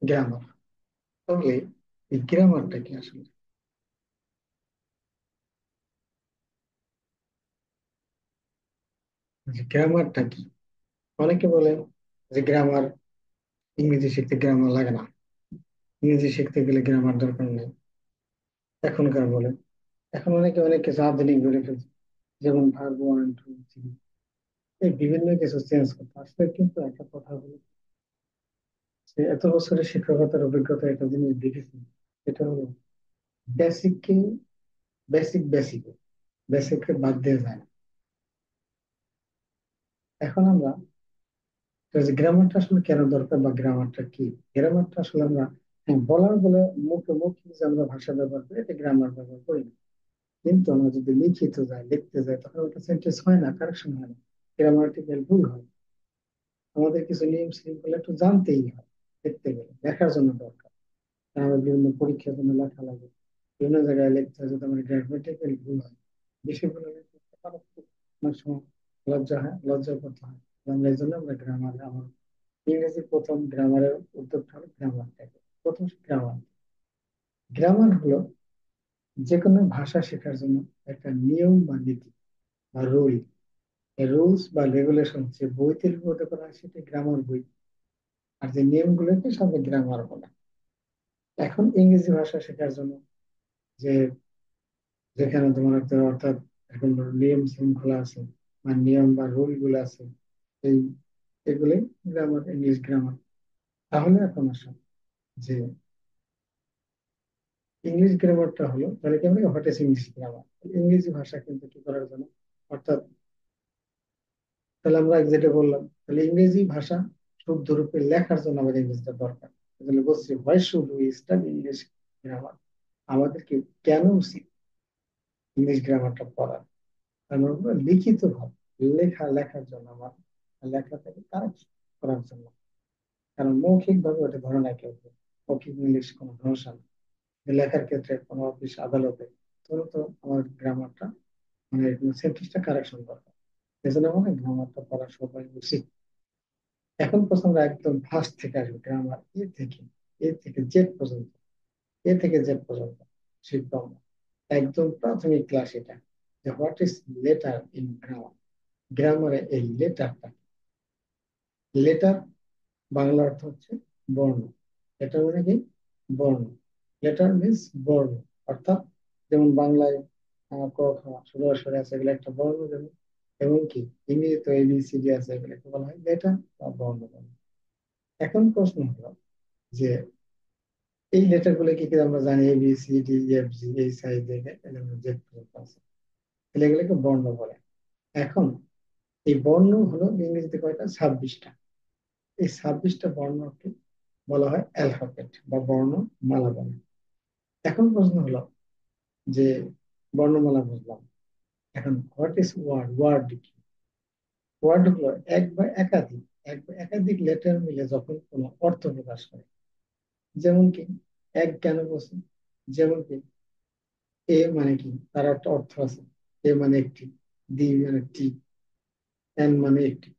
Grammar. তাহলে এই গ্রামারটা কি আসলে? যে গ্রামারটা কি? অনেকে বলে যে গ্রামার, ইংরেজি শিখতে গ্রামার লাগে না, ইংরেজি শিখতে গেলে গ্রামার দরকার নেই। এখনকার বলে, এখন অনেকে অনেক কিছু আধুনিক ধরে ফেলছে, যেমন ভার্ব ওয়ান টু থ্রি, এই বিভিন্ন কিছু চেঞ্জ করতে আসলে। কিন্তু একটা কথা হলো যে এত বছরের শিক্ষকতার অভিজ্ঞতা একটা জিনিস দেখেছি, সেটা হলো বেসিককে, বেসিক বেসিককে বাদ দিয়ে যায় না। এখন আমরা গ্রামারটা আসলে কেন দরকার বা গ্রামারটা কি? গ্রামারটা আসলে আমরা, হ্যাঁ, বলার বলে মুখে মুখে যে আমরা ভাষা ব্যবহার করি এটা গ্রামার ব্যবহার করি না। কিন্তু আমরা যদি লিখিত যাই, লিখতে যাই, তখন ওটা সেন্টেন্স হয় না, কারেকশন হয় না, গ্রামাটিক্যাল ভুল হয়। আমাদের কিছু নিয়ম শৃঙ্খলা একটু জানতেই হয় লিখতে গেলে, লেখার জন্য দরকার। আমার বিভিন্ন পরীক্ষার জন্য লেখা লাগে, বিভিন্ন জায়গায় লিখতে হয়, যদি আমার গ্রামাটিক্যাল ভুল হয়, বেশি ভুল হলে অনেক সময় লজ্জা হয়, লজ্জা করতে হয়। আমরা এই জন্য আমরা গ্রামার, আমার ইংরেজি প্রথম গ্রামারের উদ্যোগটা হলো গ্রামার থেকে। প্রথম গ্রামার, গ্রামার হলো যে কোনো ভাষা শেখার জন্য একটা নিয়ম বা নীতি বা রুল, রুলস বা রেগুলেশন যে বইতে লিপিবদ্ধ করা হয় সেটা গ্রামার বই। আর যে নিয়মগুলোকে সব গ্রামার বলে। এখন ইংরেজি ভাষা শেখার জন্য যে, যেখানে তোমার একটা অর্থাৎ এখন নিয়ম শৃঙ্খলা আছে বা নিয়ম বা রুল গুলো আছে, এই এগুলোই গ্রামার, ইংলিশ গ্রামার। তাহলে এখন আসো যে ইংলিশ গ্রামারটা হলো, তাহলে কেমন, হোয়াট ইজ ইংলিশ গ্রামার? ইংরেজি ভাষা কিন্তু কি করার জন্য, অর্থাৎ তাহলে আমরা যেটা বললাম, তাহলে ইংরেজি ভাষা শুদ্ধ রূপে লেখার জন্য আমাদের ইংরেজিটা দরকার। তাহলে বলছি why should we study English grammar? আমাদেরকে কেন উচিত ইংলিশ গ্রামারটা পড়ার? আমরা বলবো লিখিত ভাবে, লেখার জন্য আমার, লেখাটাকে কারেক্ট করার জন্য। কারণ মৌখিক ভাবে ওটা ধরে না কেউ, মৌখিক ইংলিশ কোনো সমস্যা নেই। লেখার ক্ষেত্রে কোনো অফিস আদালতে, তখন তো আমার গ্রামারটা, মানে সেন্টেন্সটা কারেকশন দরকার। এজন্য আমার গ্রামারটা পড়া সবাই উচিত। এখন প্রশ্ন আমরা একদম ফার্স্ট থেকে আসবো, গ্রামার এ থেকে জেড পর্যন্ত, এ থেকে জেড পর্যন্ত শিখবো আমরা। একদম প্রাথমিক ক্লাস এটা, যে what is letter in grammar? গ্রামারে এই লেটারটা, লেটার বাংলা অর্থ হচ্ছে বর্ণ। লেটার মানে কি? বর্ণ। লেটার মিন্স বর্ণ, অর্থাৎ যেমন বাংলায় ক খ ষোলো অক্ষরে আছে, এগুলো একটা বর্ণ যেমন, এবং কি ইংরেজিতে ABCD আছে, এগুলোকে বলা হয় লেটার বা বর্ণ বলে। এখন প্রশ্ন হলো যে এই লেটার গুলো কি কি আমরা জানি, ABCDEFG, এই সাইজে জেড পর্যন্ত আছে, তাহলে এগুলোকে বর্ণ বলে। এখন এই বর্ণ হলো ইংরেজিতে কয়টা, 26টা। এই 26টা বর্ণকে বলা হয় অ্যালফাবেট বা বর্ণমালা বলে। এখন প্রশ্ন হলো যে বর্ণমালা বুঝলাম, এখন হোয়াট ইজ ওয়ার্ড? ওয়ার্ড কি? ওয়ার্ড হলো এক বা একাধিক, এক বা একাধিক লেটার মিলে যখন কোনো অর্থ প্রকাশ করে। যেমন কি, এক কেন বলছি? যেমন কি, এ মানে কি, তার একটা অর্থ আছে। এ মানে একটি, ডি মানে টি, এন মানে একটি,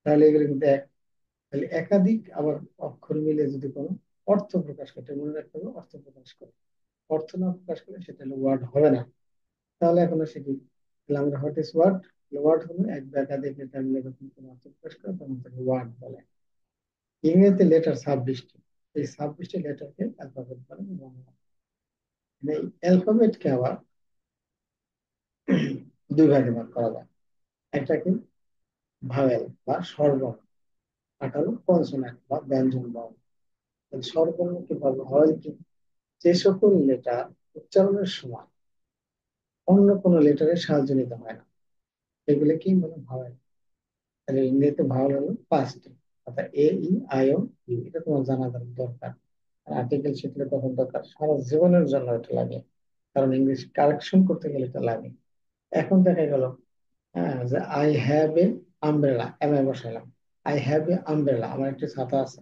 তাহলে এগুলো কিন্তু এক। তাহলে একাধিক আবার অক্ষর মিলে যদি কোনো অর্থ প্রকাশ করে, এটা মনে রাখতে হবে, অর্থ প্রকাশ করে। অর্থ না প্রকাশ করে সেটা হলো ওয়ার্ড হবে না। তাহলে এখন আসে কি, তাহলে আমরা হোয়াট ইজ ওয়ার্ড? ওয়ার্ড হলো এক বা একাধিক লেটার মিলে যখন কোনো অর্থ প্রকাশ করে তখন তাকে ওয়ার্ড বলে। ইংরেজিতে লেটার 26টি, এই 26টি লেটারকে অ্যালফাবেট বলে। মানে এই অ্যালফাবেটকে আবার দুই ভাগে ভাগ করা যায়। একটাকে ভাওয়েল বা স্বরবর্ণ, আর হলো কনসোনেন্ট বা ব্যঞ্জন বর্ণ। স্বরবর্ণ কি বলবো, ভাওয়েল কি? যে সকল লেটার উচ্চারণের সময় অন্য কোনো লেটারের সাহায্য নিতে হয় না, এগুলো কি মানে ভাওয়েল। তাহলে ইংরেজিতে ভাওয়েল হলো 5টি, অর্থাৎ AEIOU, এটা তোমার জানা দরকার। আর্টিকেল শিখলে তখন দরকার, সারা জীবনের জন্য এটা লাগে, কারণ ইংলিশ কারেকশন করতে গেলে এটা লাগে। এখন দেখা গেল, হ্যাঁ, যে I have a umbrella, M I বসাইলাম, আই হ্যাভ এ আমব্রেলা, আমার একটি ছাতা আছে।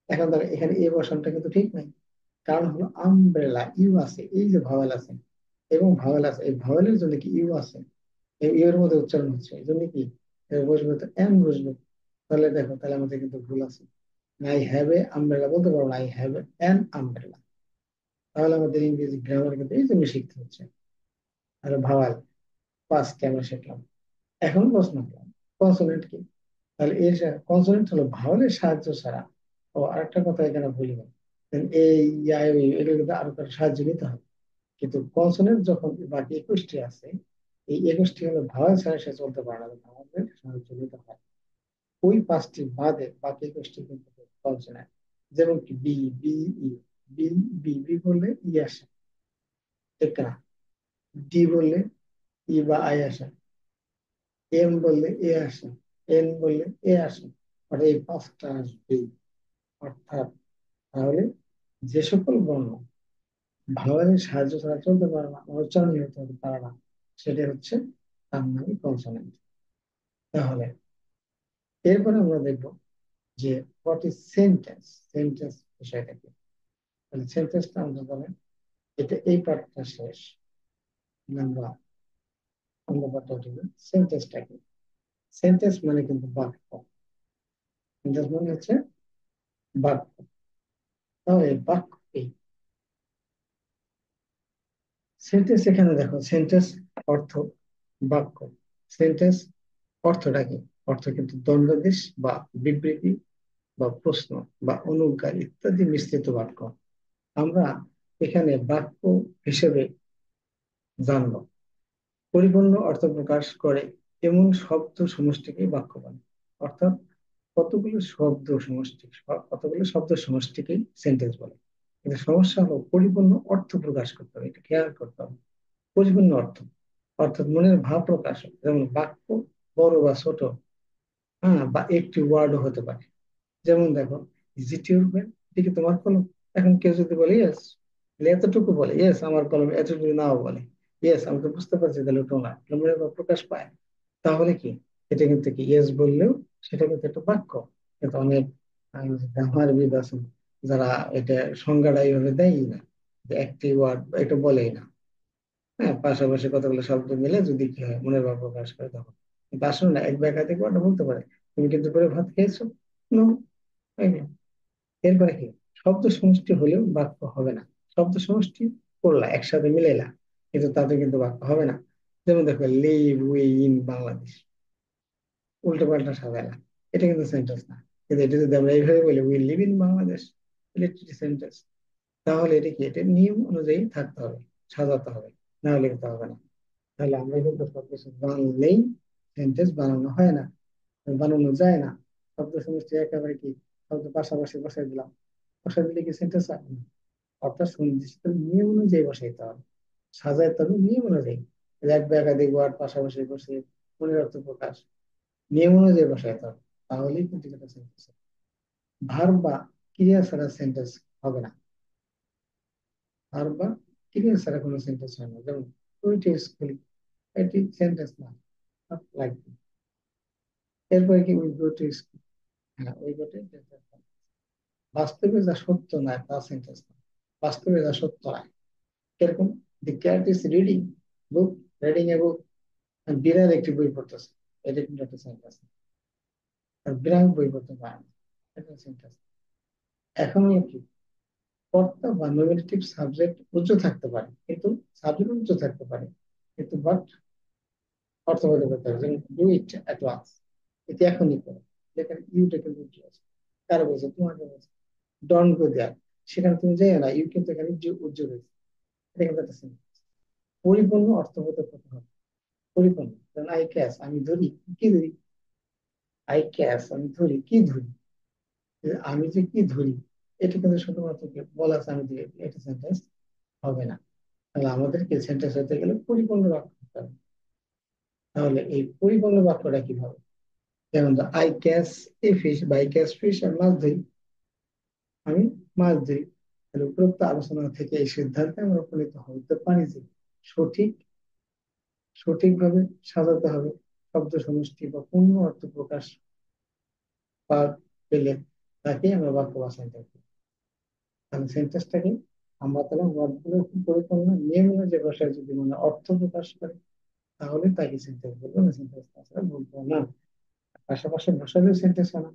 এখন দেখো এখানে এ বসানটা কিন্তু ঠিক নাই, কারণ হলো আমব্রেলা, ইউ আছে, এই যে ভাওয়েল আছে এবং ভাওয়েল আছে, এই ভাওয়েলের জন্য কি ইউ আছে, এই ইউ এর মধ্যে উচ্চারণ হচ্ছে, এই জন্য কি বসবে, তো এম বসবে। তাহলে দেখো, তাহলে আমাদের কিন্তু ভুল আছে। আই হ্যাভ এ আমব্রেলা বলতে পারবো না, আই হ্যাভ অ্যান আমব্রেলা। তাহলে আমাদের ইংরেজি গ্রামার কিন্তু এই জন্য শিখতে হচ্ছে। আর ভাওয়াল ফার্স্ট আমরা শিখলাম। এখন প্রশ্ন হলো কনসোনেন্ট কি? তাহলে এর কনসোনেন্ট হলো ভাওয়ালের সাহায্য ছাড়া। ও আরেকটা কথা এখানে ভুলি না, এই ইয়া এগুলো কিন্তু আরো কারো সাহায্য নিতে হবে। কিন্তু কনসোনেন্ট যখন বাকি 21টি আছে, এই 21টি হলো ভাওয়াল ছাড়া সে চলতে পারে না, আমাদের সাহায্য নিতে হয়। ওই 5টি বাদে বাকি 21টি কিন্তু কনসোনেন্ট। যেমন কি বি, বি, ই। বি, বি, বি বললে ই আসে, ঠিক না? ডি বললে ই বা আই আসে। এম বললে এ আসে। এন বললে এ আসে। আর এই 5টা আসবে। অর্থাৎ তাহলে যে সকল বর্ণ ভাওয়ালের সাহায্য ছাড়া চলতে পারে না, উচ্চারণ হতে পারে না, সেটা হচ্ছে তার নামই কনসোনেন্ট। তাহলে এরপরে আমরা দেখবো যে হোয়াট ইজ সেন্টেন্স। সেন্টেন্স বিষয়টা কি? তাহলে সেন্টেন্সটা আমরা বলেন, এটা এই পার্টটা শেষ। আমরা অন্য পার্টটা উঠে সেন্টেন্সটা কি? সেন্টেন্স মানে কিন্তু বাক্য। সেন্টেন্স মানে হচ্ছে বাক্য। তাহলে বাক্য কি? সেন্টেন্স এখানে দেখো, সেন্টেন্স অর্থ বাক্য। সেন্টেন্স অর্থটা কি? অর্থ কিন্তু দ্বন্দ্বাদেশ বা বিবৃতি বা প্রশ্ন বা অনুজ্ঞা ইত্যাদি মিশ্রিত বাক্য। আমরা এখানে বাক্য হিসেবে জানবো পরিপূর্ণ অর্থ প্রকাশ করে এমন শব্দ সমষ্টিকে বাক্য বলে। অর্থাৎ কতগুলো শব্দ সমষ্টি, কতগুলো শব্দ সমষ্টিকেই সেন্টেন্স বলে। কিন্তু সমস্যা হলো পরিপূর্ণ অর্থ প্রকাশ করতে হবে, এটা খেয়াল করতে হবে। পরিপূর্ণ অর্থ অর্থাৎ মনের ভাব প্রকাশ, যেমন বাক্য বড় বা ছোট, হ্যাঁ, বা একটি ওয়ার্ডও হতে পারে। যেমন দেখো, ইজ ইট ইউর পেন, এটা কি তোমার কলম? এখন কেউ যদি বলে ইয়েস, এতটুকু বলে ইয়েস আমার কলম, এতটুকু নাও বলে ইয়েস আমি তো বুঝতে পারছি, তাহলে ওটা না, মনের ভাব প্রকাশ পায়। তাহলে কি, এটা কিন্তু কি ইয়েস বললেও সেটা কিন্তু একটা বাক্য। কিন্তু অনেক গ্রামারবিদ আছেন যারা এটা সংজ্ঞাটা এইভাবে দেয়ই না, যে একটি ওয়ার্ড এটা বলেই না। হ্যাঁ, পাশাপাশি কতগুলো শব্দ মিলে যদি কি হয় মনের ভাব প্রকাশ করে তখন। কিন্তু আসলে না, এক বা একাধিক ওয়ার্ড বলতে পারে। তুমি কিন্তু করে ভাত খেয়েছো, নো, এরপরে কি, শব্দ সমষ্টি হলেও বাক্য হবে না। শব্দ সমষ্টি করলা একসাথে মিলাইলা, কিন্তু তাতে কিন্তু বাক্য হবে না। যেমন দেখো, লিভ উই ইন বাংলাদেশ, উল্টো পাল্টা সাজাইলা, এটা কিন্তু সেন্টেন্স না। কিন্তু এটা যদি আমরা এইভাবে বলি উই লিভ ইন বাংলাদেশ, তাহলে এটা সেন্টেন্স। তাহলে এটা কি, এটা নিয়ম অনুযায়ী থাকতে হবে, সাজাতে হবে, না হলে কিন্তু হবে না। তাহলে আমরা কিন্তু সবকিছু বানালেই সেন্টেন্স বানানো হয় না, বানানো যায় না। শব্দ সমষ্টি একেবারে কি শব্দ পাশাপাশি বসাই দিলাম, বসাই দিলে কি সেন্টেন্স হয় না। অর্থাৎ সুনির্দিষ্ট নিয়ম অনুযায়ী বসাইতে হবে, সাজাইতে হবে নিয়ম অনুযায়ী। এক বা একাধিক ওয়ার্ড পাশাপাশি বসে মনের অর্থ প্রকাশ নিয়ম অনুযায়ী বসাইতে হবে, তাহলেই কিন্তু এটা সেন্টেন্স। ভার্ব বা ক্রিয়া ছাড়া সেন্টেন্স হবে না। ভার্ব বা ক্রিয়া ছাড়া কোনো সেন্টেন্স হয় না। যেমন ওইটি স্কুল, এটি সেন্টেন্স না, লাগবে। এরপরে কি উই গো টু স্কুল, হ্যাঁ উই গো টু, বাস্তবে যা সত্য নয় তা সেন্টেন্স না। বাস্তবে যা সত্য নয়, কিরকম, the cat is reading book, reading a book, বিড়াল একটি বই পড়তেছে, এটা কিন্তু একটা সেন্টেন্স। আর বিড়াল বই পড়তে পারে না, এটা সেন্টেন্স। এখন হলো কি, কর্তা বা নমিনেটিভ সাবজেক্ট উচ্চ থাকতে পারে, কিন্তু সাবজেক্ট উচ্চ থাকতে পারে, কিন্তু বাট অর্থ বদল করতে হবে। যেমন ডু ইট অ্যাট ওয়ান্স, এটি এখনই করো, যেখানে ইউটা কিন্তু উচ্চ আছে, কারো বলছে তোমাকে বলছে ডন্ট গো দেয়ার, সেখানে তুমি যাই না, ইউ কিন্তু এখানে উজ্জ্বল হয়েছে, এটা কিন্তু একটা sentence। পরিপূর্ণ অর্থবোধ করতে হবে, পরিপূর্ণ। যেমন আই ক্যাচ, আমি ধরি, কি ধরি, আই ক্যাচ আমি ধরি, কি ধরি, আমি যে কি ধরি, এটা কিন্তু শুধুমাত্র কি বলা আছে আমি ধরি, এটা সেন্টেন্স হবে না। তাহলে আমাদেরকে সেন্টেন্স হতে গেলে পরিপূর্ণ বাক্য হতে হবে। তাহলে এই পরিপূর্ণ বাক্যটা কিভাবে, যেমন I catch a fish, by catch fish, আমি মাছ ধরি, আমি মাছ ধরি। তাহলে উপরোক্ত আলোচনা থেকে এই সিদ্ধান্তে আমরা উপনীত হতে পারি যে সঠিক, সঠিকভাবে সাজাতে হবে। শব্দ সমষ্টি বা পূর্ণ অর্থ প্রকাশ পেলে তাকে আমরা বাক্য বাছাই করবো। তাহলে সেন্টেন্সটাকে আমরা তাহলে ওয়ার্ডগুলো পরিপূর্ণ নিয়ম অনুযায়ী ভাষায় যদি মানে অর্থ প্রকাশ করে, তাহলে তাকে সেন্টেন্স বলবো, না সেন্টেন্স তাছাড়া বলবো না। পাশাপাশি বসালেও সেন্টেন্স হয় না,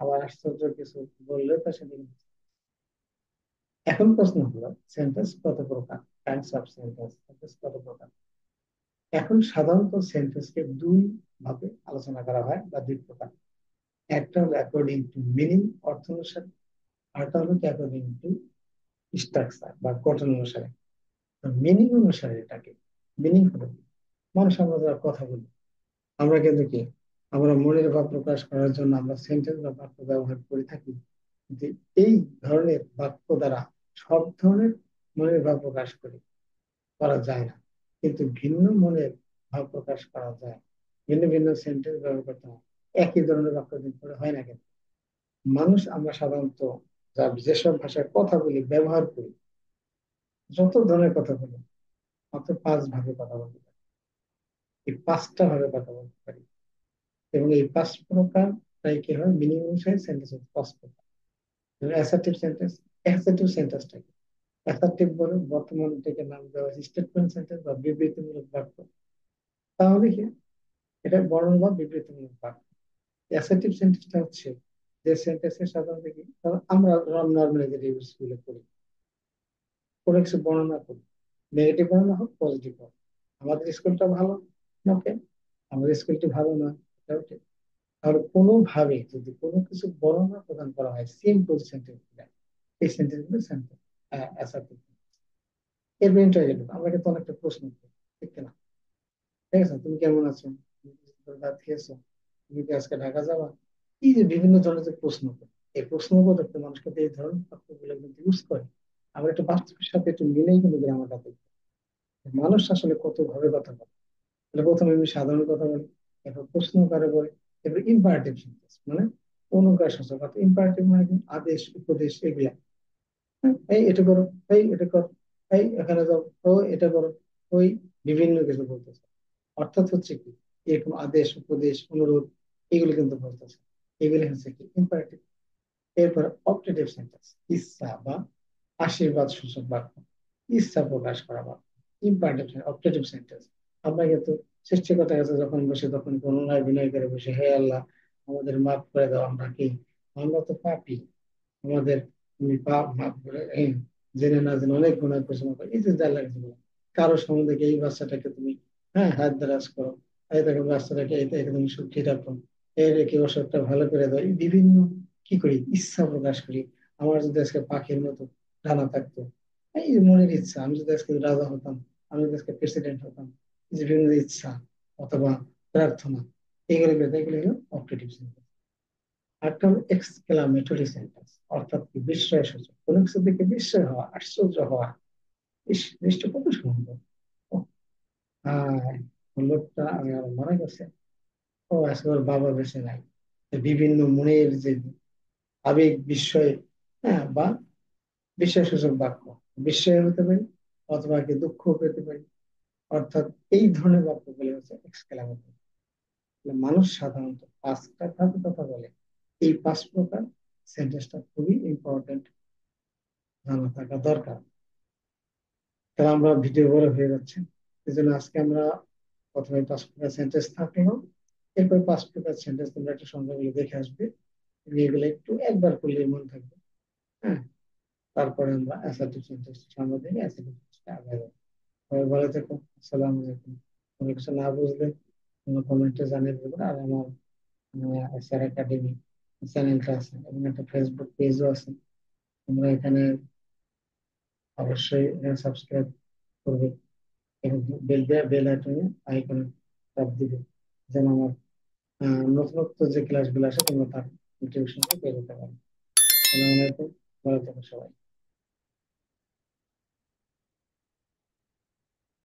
আবার আশ্চর্য কিছু বললেও তা সেদিন। এখন প্রশ্ন হলো সেন্টেন্স কত প্রকার, টাইপস অফ সেন্টেন্স, সেন্টেন্স কত প্রকার। এখন সাধারণত সেন্টেন্সকে দুই ভাবে আলোচনা করা হয় বা দুই প্রকার। একটা হলো অ্যাকর্ডিং টু মিনিং, অর্থ অনুসারে। আরেকটা হলো অ্যাকর্ডিং টু স্ট্রাকচার বা গঠন অনুসারে। মিনিং অনুসারে এটাকে, মিনিং হলো কি? মানুষ আমরা যারা কথা বলি, আমরা কিন্তু কি, আমরা মনের ভাব প্রকাশ করার জন্য আমরা সেন্টেন্স বা বাক্য ব্যবহার করে থাকি। কিন্তু এই ধরনের বাক্য দ্বারা সব ধরনের মনের ভাব প্রকাশ করা যায় না। কিন্তু ভিন্ন মনের ভাব প্রকাশ করা যায়। ভিন্ন ভিন্ন সেন্টেন্স ব্যবহার করতে হয়। একই ধরনের বাক্য কিন্তু করে হয় না কিন্তু। মানুষ আমরা সাধারণত যা যেসব ভাষায় কথা বলি, ব্যবহার করি, যত ধরনের কথা বলি, মাত্র পাঁচ ভাবে কথা বলতে পারি। এই পাঁচটা ভাবে কথা বলতে পারি। এবং এই পাঁচ প্রকার তাই কি হয়, মিনিং অনুসারে সেন্টেন্স পাঁচ প্রকার। অ্যাসার্টিভ সেন্টেন্স, অ্যাসার্টিভ সেন্টেন্সটা কি? অ্যাসার্টিভ বলে বর্তমান থেকে নাম দেওয়া হয়েছে স্টেটমেন্ট সেন্টেন্স বা বিবৃতিমূলক বাক্য। তাহলে কি, এটা বর্ণনা বা বিবৃতিমূলক বাক্য। অ্যাসার্টিভ সেন্টেন্সটা হচ্ছে যে সেন্টেন্সের সাধারণত কি, ধরো আমরা নর্মালি যে ইউজ গুলো করি, কোনো কিছু বর্ণনা করি, নেগেটিভ বর্ণনা হোক পজিটিভ হোক, আমাদের স্কুলটা ভালো, ওকে, আমাদের স্কুলটি ভালো না, এটাও ঠিক। তাহলে কোনোভাবে যদি কোনো কিছু বর্ণনা প্রদান করা হয় সিম্পল সেন্টেন্স, এই সেন্টেন্স গুলো সেন্টেন্স অ্যাসার্টিভ। এর ইন্টারোগেটিভ, আমরা কিন্তু অনেকটা প্রশ্ন করি, ঠিক না? ঠিক আছে, তুমি কেমন আছো, তুমি কি ভাত খেয়েছো, তুমি কি আজকে ঢাকা যাবা, এই যে বিভিন্ন ধরনের যে প্রশ্ন করে, এই প্রশ্ন করতে মানুষ কিন্তু এই ধরনের বাক্যগুলো কিন্তু ইউজ করে। আমরা একটু বাস্তবের সাথে একটু মিলেই কিন্তু গ্রামারটা দেখি মানুষ আসলে কত ভাবে কথা বলে। তাহলে প্রথমে আমি সাধারণ কথা বলি, এরপর প্রশ্ন করে বলি, এরপর ইম্পারেটিভ সেন্টেন্স মানে অনুপ্রাসবাচক অর্থাৎ ইম্পারেটিভ মানে কি? আদেশ উপদেশ এগুলা। হ্যাঁ, এই এটা করো, এই এটা কর, এই এখানে যাও, ও এটা করো, ওই বিভিন্ন কিছু বলতেছে। অর্থাৎ হচ্ছে কি, এরকম আদেশ উপদেশ অনুরোধ এগুলো কিন্তু বলতেছে। এগুলি হচ্ছে কি ইম্পারেটিভ। এরপর অপটেটিভ সেন্টেন্স, ইচ্ছা বা আশীর্বাদ সূচক বাক্য, ইচ্ছা প্রকাশ করা বাক্য। ইম্পারেটিভ অপটেটিভ সেন্টেন্স, আমরা কিন্তু সৃষ্টিকর্তার কাছে যখন বসে তখন অনুনয় বিনয় করে বসে, হে আল্লাহ আমাদের মাফ করে দাও, আমরা কি, আমরা তো পাপী, আমাদের তুমি পাপ মাফ করে, জেনে না জেনে অনেক গুনাহ করছি, মাফ করো। এই যে আল্লাহ কাছে বলো, কারো সম্বন্ধে কি এই বাচ্চাটাকে তুমি, হ্যাঁ, হাত দ্বারাজ করো, এই দেখো বাচ্চাটাকে এটাকে তুমি সুখী রাখো, এই রেখে অসুখটা ভালো করে দাও, এই বিভিন্ন কি করি, ইচ্ছা প্রকাশ করি। আমার যদি আজকে পাখির মতো ডানা থাকতো, এই যে মনের ইচ্ছা, আমি যদি আজকে রাজা হতাম, আমি যদি আজকে প্রেসিডেন্ট হতাম, এই যে বিভিন্ন ইচ্ছা অথবা প্রার্থনা, এগুলো হলো অপটেটিভ সেন্টেন্স। আরেকটা হলো এক্সক্লামেটরি সেন্টেন্স, অর্থাৎ কি বিস্ময় সূচক, কোনো কিছু দেখে বিস্ময় হওয়া, আশ্চর্য হওয়া, ইস জিনিসটা কত সুন্দর, ও হ্যাঁ, লোকটা আমার মনে গেছে, ও আজকে ওর বাবা বেঁচে নাই। বিভিন্ন মনের যে আবেগ বিস্ময়, হ্যাঁ, বা বিস্ময় সূচক বাক্য, বিস্ময় হতে পারি অথবা কি দুঃখ পেতে পারি। অর্থাৎ এই ধরনের বাক্যগুলি হচ্ছে এক্সক্লামেটরি। মানুষ সাধারণত পাঁচটা ধাপে কথা বলে। এই পাঁচ প্রকার সেন্টেন্সটা খুবই ইম্পর্টেন্ট, জানা থাকা দরকার। তাহলে আমরা ভিডিও বড় হয়ে যাচ্ছে, এই জন্য আজকে আমরা প্রথমে পাঁচ প্রকার সেন্টেন্স থাকলো, এরপর পাঁচ প্রকার সেন্টেন্স তোমরা একটু সংখ্যাগুলো দেখে আসবে, তুমি এগুলো একটু একবার করলে মনে থাকবে। হ্যাঁ, তারপরে আমরা অ্যাসার্টিভ সেন্টেন্স সামনে দিকে অ্যাসার্টিভ সেন্টেন্সটা আগে যাবো। সবাই ভালো থেকো, আসসালামু আলাইকুম। কোনো কিছু না বুঝলে কোনো কমেন্টে জানিয়ে দেবে। আর আমার স্যার একাডেমি চ্যানেলটা আছে এবং একটা ফেসবুক পেজও আছে, তোমরা এখানে অবশ্যই সাবস্ক্রাইব করবে এবং বেল আইকনে আইকনে চাপ দিবে, যেন আমার নতুনত্ব যে ক্লাসগুলো আসে তোমরা তার নোটিফিকেশনটা পেয়ে যেতে পারো। আসসালামু আলাইকুম, ভালো থেকো সবাই।